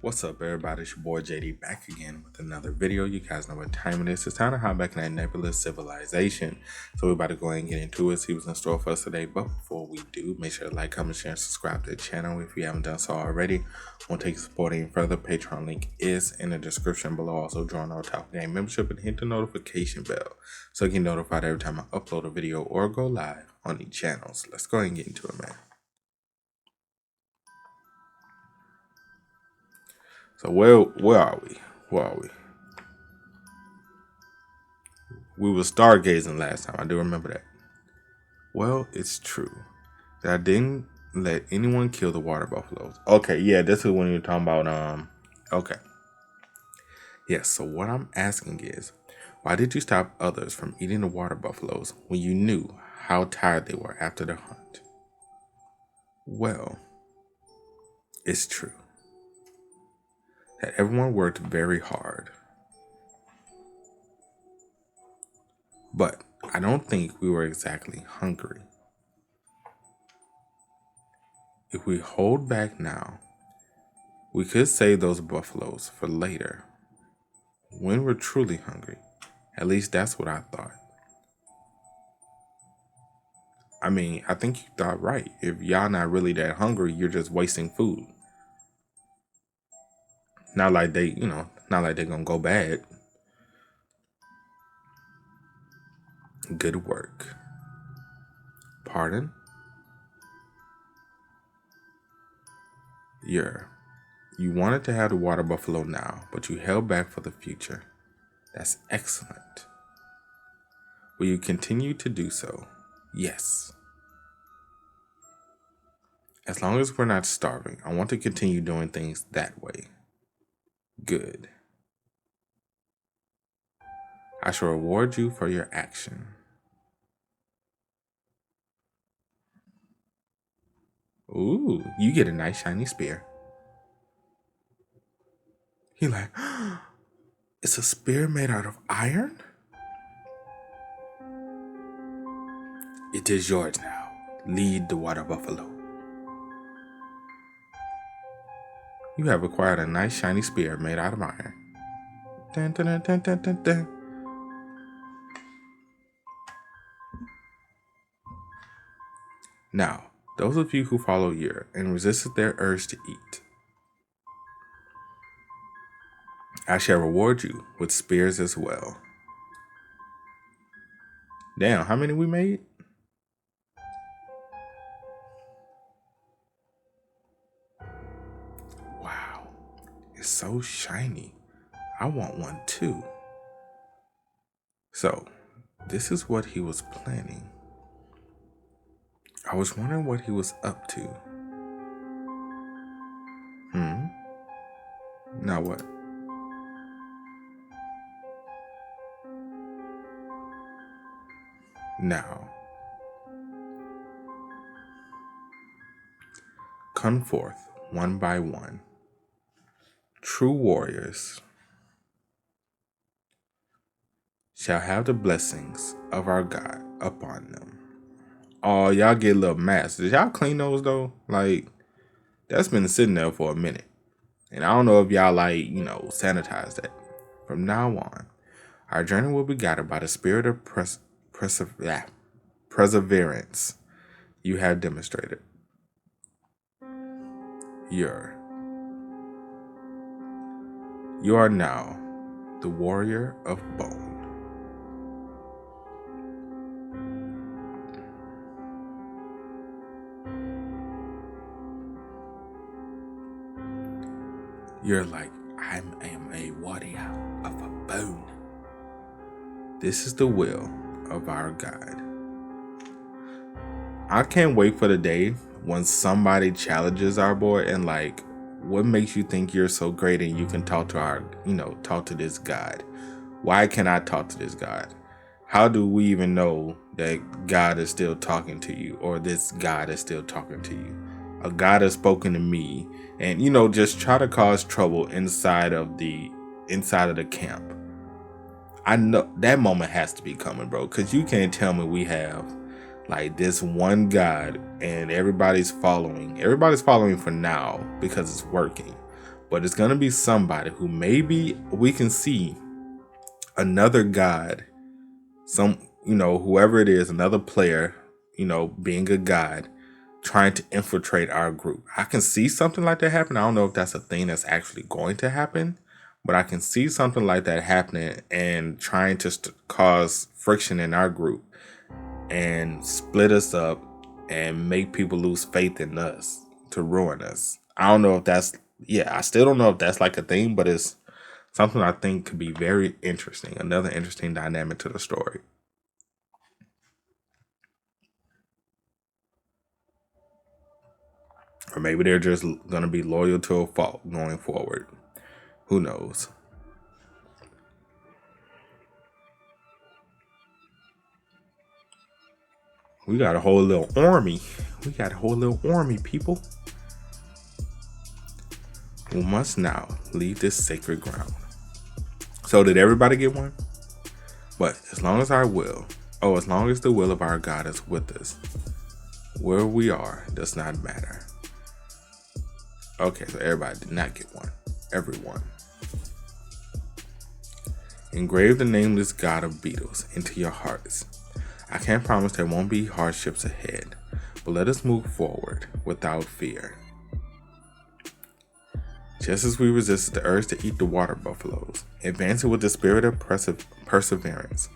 What's up, everybody? It's your boy JD back again with another video. You guys know what time it is. It's time to hop back in that Nebulas civilization. So we're about to go ahead and get into it, see what's in store for us today. But before we do, make sure to like, comment, share, and subscribe to the channel if you haven't done so already. Won't take your support any further. Patreon link is in the description below. Also join our Otaku Game membership and hit the notification bell so you get notified every time I upload a video or go live on these channels. Let's go ahead and get into it, man. So where are we? Where are we? We were stargazing last time. I do remember that. Well, it's true that I didn't let anyone kill the water buffaloes. Okay, yeah, this is when you're talking about okay. Yes, so what I'm asking is, why did you stop others from eating the water buffaloes when you knew how tired they were after the hunt? Well, it's true that everyone worked very hard. But I don't think we were exactly hungry. If we hold back now, we could save those buffaloes for later, when we're truly hungry. At least that's what I thought. I mean, I think you thought right. If y'all not really that hungry, you're just wasting food. Not like they, not like they're gonna go bad. Good work. Pardon? You wanted to have the water buffalo now, but you held back for the future. That's excellent. Will you continue to do so? Yes. As long as we're not starving, I want to continue doing things that way. Good. I shall reward you for your action. Ooh, you get a nice shiny spear. He like, it's a spear made out of iron? It is yours now. Lead the water buffalo. You have acquired a nice shiny spear made out of iron. Dun, dun, dun, dun, dun, dun. Now, those of you who follow Yer and resisted their urge to eat, I shall reward you with spears as well. Damn, how many we made? Wow, it's so shiny. I want one too. So, this is what he was planning. I was wondering what he was up to. Now what? Now, come forth one by one. True warriors shall have the blessings of our God upon them. Oh, y'all get a little mess. Did y'all clean those though? Like, that's been sitting there for a minute. And I don't know if y'all sanitize that. From now on, our journey will be guided by the spirit of perseverance you have demonstrated. You are now the warrior of bone. You're like, I am a warrior of a bone. This is the will of our God. I can't wait for the day when somebody challenges our boy and like, what makes you think you're so great and you can talk to this God? Why can I talk to this God? How do we even know that God is still talking to you, or this God is still talking to you? A God has spoken to me, and just try to cause trouble inside of the camp. I know that moment has to be coming, bro, because you can't tell me we have like this one God and everybody's following for now because it's working. But it's going to be somebody who maybe we can see another god, whoever it is, another player, being a god, trying to infiltrate our group. I can see something like that happen. I don't know if that's a thing that's actually going to happen, but I can see something like that happening and trying to cause friction in our group and split us up and make people lose faith in us to ruin us. I don't know if that's, I still don't know if that's like a thing, but it's something I think could be very interesting. Another interesting dynamic to the story. Or maybe they're just going to be loyal to a fault going forward. Who knows? We got a whole little army. People. We must now leave this sacred ground. So did everybody get one? But as long as the will of our God is with us, where we are does not matter. Okay, so everybody did not get one. Everyone. Engrave the nameless God of beetles into your hearts. I can't promise there won't be hardships ahead, but let us move forward without fear. Just as we resisted the urge to eat the water buffaloes, advancing with the spirit of perseverance,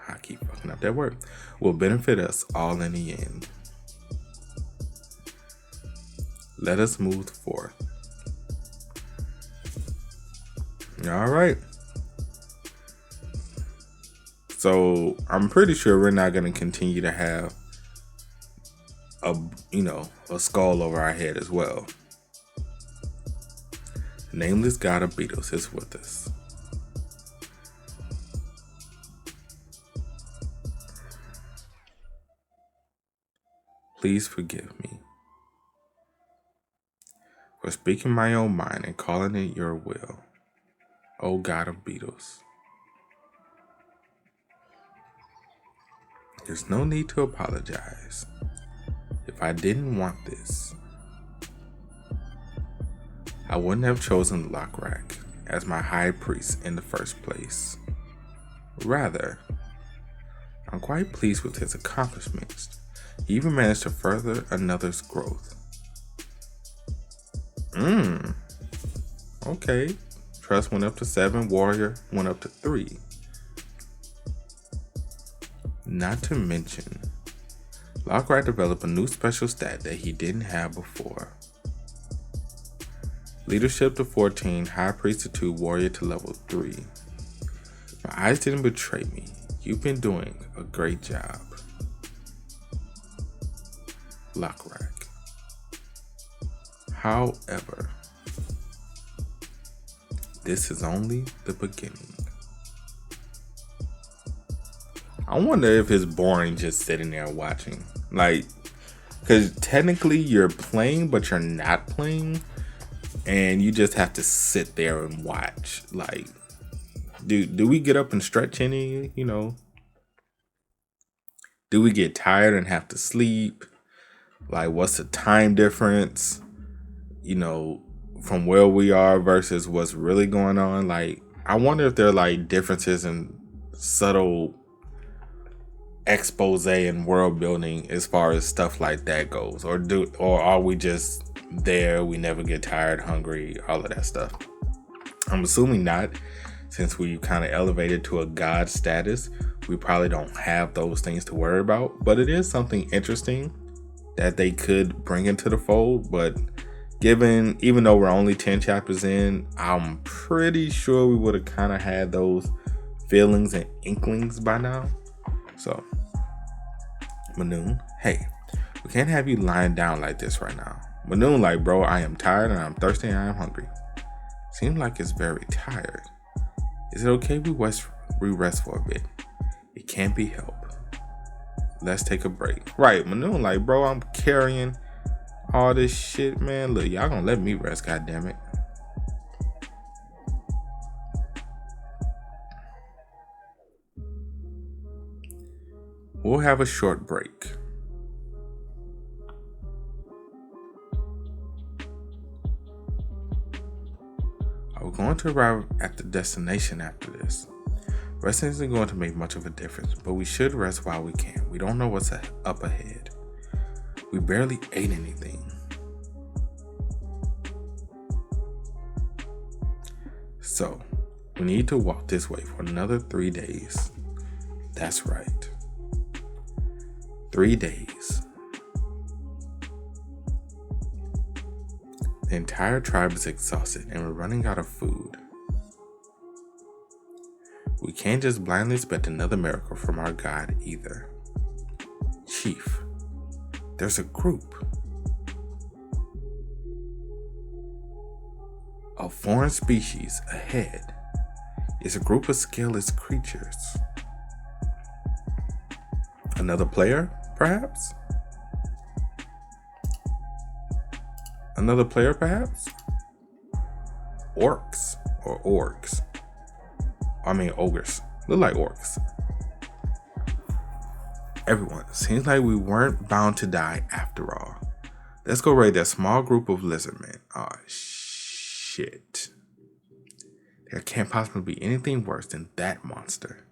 I keep fucking up that word, will benefit us all in the end. Let us move forth. All right. So I'm pretty sure we're not going to continue to have a skull over our head as well. The nameless God of beetles is with us. Please forgive me for speaking my own mind and calling it your will, O God of beetles. There's no need to apologize. If I didn't want this, I wouldn't have chosen Lockrak as my high priest in the first place. Rather, I'm quite pleased with his accomplishments. He even managed to further another's growth. Okay. Trust went up to 7, warrior went up to 3. Not to mention, Lockrat developed a new special stat that he didn't have before. Leadership to 14, High Priest to 2, Warrior to level 3. My eyes didn't betray me. You've been doing a great job. Lockrat. However, this is only the beginning. I wonder if it's boring just sitting there watching. Like, because technically you're playing, but you're not playing. And you just have to sit there and watch. Like, do we get up and stretch any, Do we get tired and have to sleep? Like, what's the time difference, from where we are versus what's really going on? Like, I wonder if there are, like, differences in subtle expose and world building as far as stuff like that goes, or are we just there, we never get tired, hungry, all of that stuff? I'm assuming not, since we kind of elevated to a god status. We probably don't have those things to worry about, but it is something interesting that they could bring into the fold. But even though we're only 10 chapters in, I'm pretty sure we would have kind of had those feelings and inklings by now. So, Manoon, hey, we can't have you lying down like this right now. Manoon, like, bro, I am tired and I'm thirsty and I am hungry. Seems like it's very tired. Is it okay we rest for a bit? It can't be helped. Let's take a break. Right, Manoon, like, bro, I'm carrying all this shit, man. Look, y'all gonna let me rest, goddammit. We'll have a short break. We're going to arrive at the destination after this. Resting isn't going to make much of a difference, but we should rest while we can. We don't know what's up ahead. We barely ate anything. So, we need to walk this way for another 3 days. That's right. 3 days. The entire tribe is exhausted and we're running out of food. We can't just blindly expect another miracle from our God either. Chief, there's a group of foreign species ahead. It's a group of scaleless creatures. Another player, perhaps? Another player, perhaps? Orcs or orgs. I mean, ogres. Look like orcs. Everyone, seems like we weren't bound to die after all. Let's go raid that small group of lizardmen. Oh, shit. There can't possibly be anything worse than that monster.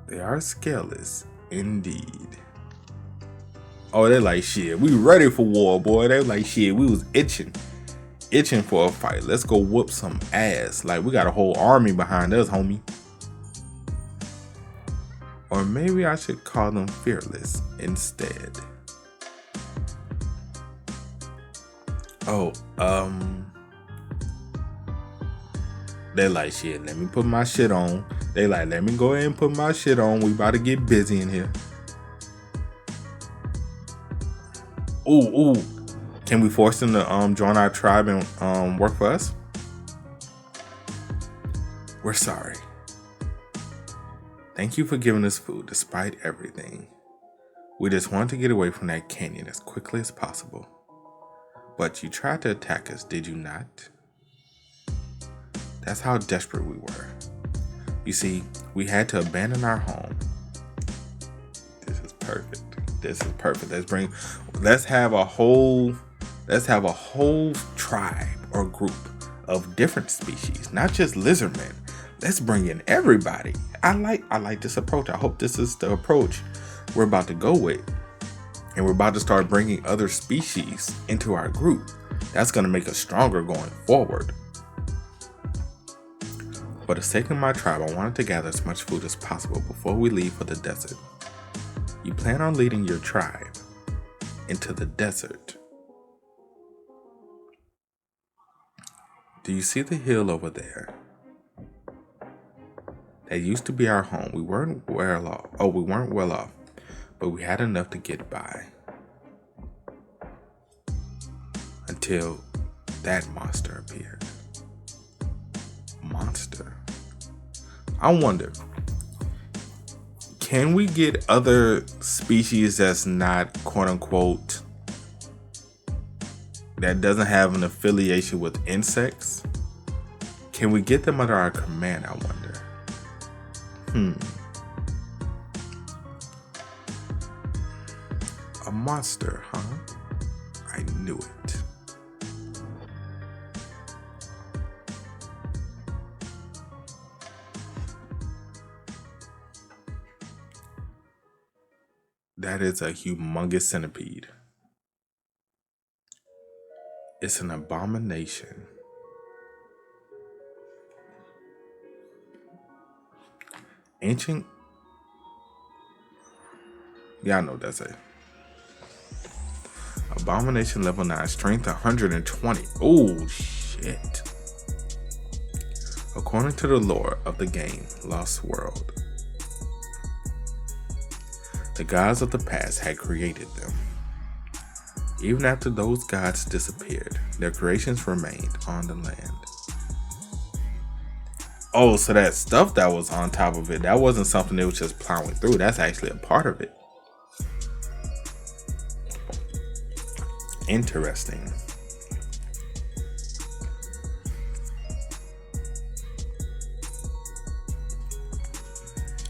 They are scaleless, indeed. Oh, they're like, shit, we ready for war, boy. They're like, shit, we was itching for a fight. Let's go whoop some ass. Like, we got a whole army behind us, homie. Or maybe I should call them fearless instead. Oh, they're like, shit, let me put my shit on. They like, let me go ahead and put my shit on. We about to get busy in here. Ooh. Can we force them to join our tribe and work for us? We're sorry. Thank you for giving us food despite everything. We just wanted to get away from that canyon as quickly as possible. But you tried to attack us, did you not? That's how desperate we were. You see, we had to abandon our home. This is perfect. Let's have a whole tribe or group of different species, not just lizardmen. Let's bring in everybody. I like this approach. I hope this is the approach we're about to go with. And we're about to start bringing other species into our group. That's going to make us stronger going forward. For the sake of my tribe, I wanted to gather as much food as possible before we leave for the desert. You plan on leading your tribe into the desert. Do you see the hill over there? That used to be our home. We weren't well off, but we had enough to get by. Until that monster appeared. Monster? I wonder, can we get other species that's not quote unquote, that doesn't have an affiliation with insects? Can we get them under our command, I wonder? A monster, huh? I knew it. That is a humongous centipede. It's an abomination. Ancient. Yeah, I know what that's a. Abomination level 9, strength 120. Oh, shit. According to the lore of the game, Lost World, the gods of the past had created them. Even after those gods disappeared, their creations remained on the land. Oh, so that stuff that was on top of it, that wasn't something that was just plowing through. That's actually a part of it. Interesting.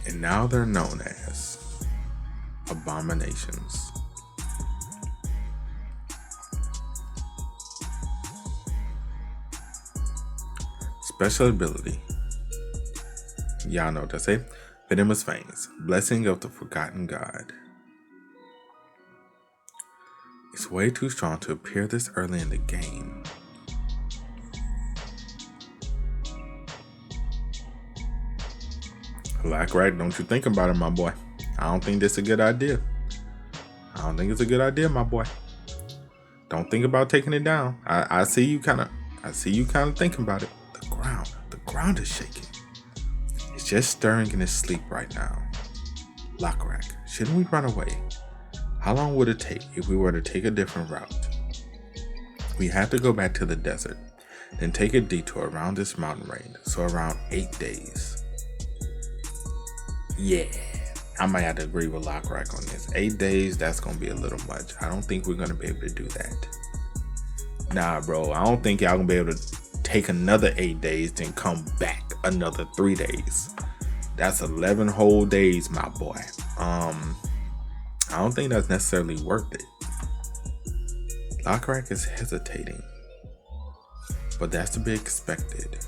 And now they're known as abominations. Special ability. Y'all know what I say. Venomous Fangs. Blessing of the Forgotten God. It's way too strong to appear this early in the game. Like, right, don't you think about it, my boy. I don't think this is a good idea. I don't think it's a good idea, my boy. Don't think about taking it down. I see you kind of thinking about it. The ground is shaking. It's just stirring in his sleep right now. Lockrak, shouldn't we run away? How long would it take if we were to take a different route? We have to go back to the desert, then take a detour around this mountain range, so around 8 days. Yeah, I might have to agree with Lockrak on this. 8 days, that's going to be a little much. I don't think we're going to be able to do that. Nah, bro, I don't think y'all going to be able to take another 8 days, then come back another 3 days. That's 11 whole days, my boy. I don't think that's necessarily worth it. Lockrak is hesitating, but that's to be expected.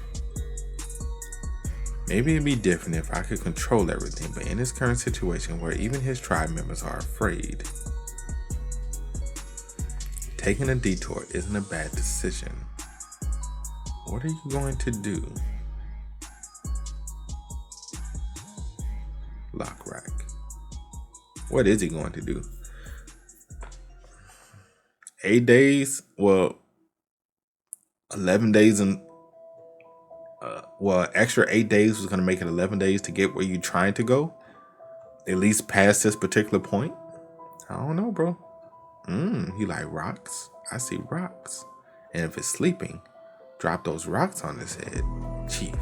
Maybe it'd be different if I could control everything, but in his current situation where even his tribe members are afraid, taking a detour isn't a bad decision. What are you going to do? Lockrak. What is he going to do? 8 days? Well, 11 days and extra 8 days was going to make it 11 days to get where you're trying to go. At least past this particular point. I don't know, bro. He like rocks. I see rocks. And if it's sleeping, drop those rocks on his head, Chief.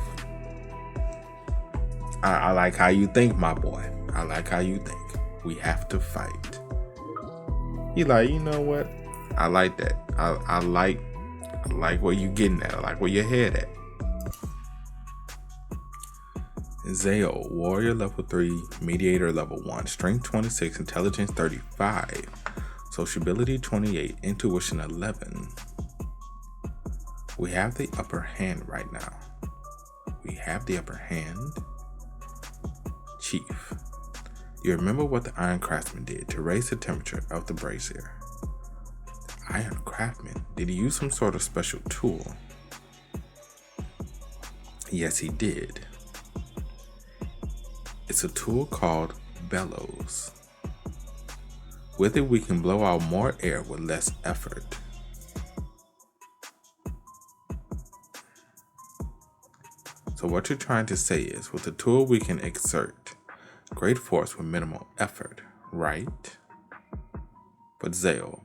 I like how you think, my boy. I like how you think. We have to fight. He like, you know what? I like that. I like where you getting at. I like where your head at. Zao, warrior level 3, mediator level 1, strength 26, intelligence 35, sociability 28, intuition 11. We have the upper hand right now. We have the upper hand. Chief, you remember what the Iron Craftsman did to raise the temperature of the brazier? Iron Craftsman? Did he use some sort of special tool? Yes, he did. It's a tool called bellows. With it, we can blow out more air with less effort. So what you're trying to say is, with the tool we can exert great force with minimal effort, right? But Zao,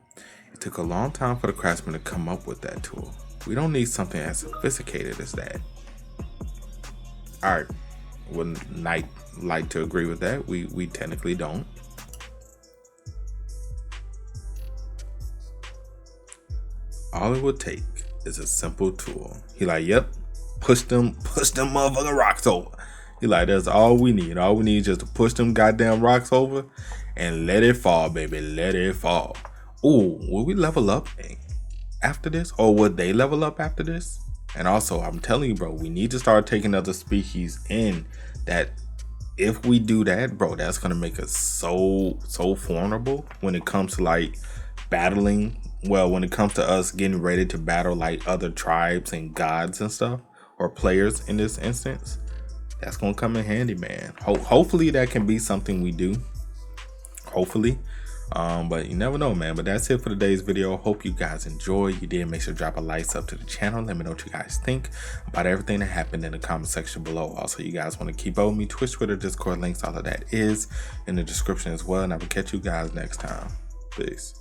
it took a long time for the craftsman to come up with that tool. We don't need something as sophisticated as that. Alright, wouldn't like to agree with that. We technically don't. All it would take is a simple tool. He like, yep, push them motherfucking rocks over. He like, that's all we need. All we need is just to push them goddamn rocks over and let it fall, baby. Let it fall. Ooh, will we level up after this? Or would they level up after this? And also, I'm telling you, bro, we need to start taking other species in. That if we do that, bro, that's gonna make us so formidable when it comes to like battling. Well, when it comes to us getting ready to battle like other tribes and gods and stuff, or players in this instance, that's gonna come in handy, man. Hopefully that can be something we do. Hopefully. But you never know, man. But that's it for today's video. Hope you guys enjoyed. You did, make sure to drop a like sub to the channel. Let me know what you guys think about everything that happened in the comment section below. Also, you guys want to keep up with me, Twitch, Twitter, Discord, links, all of that is in the description as well. And I will catch you guys next time. Peace.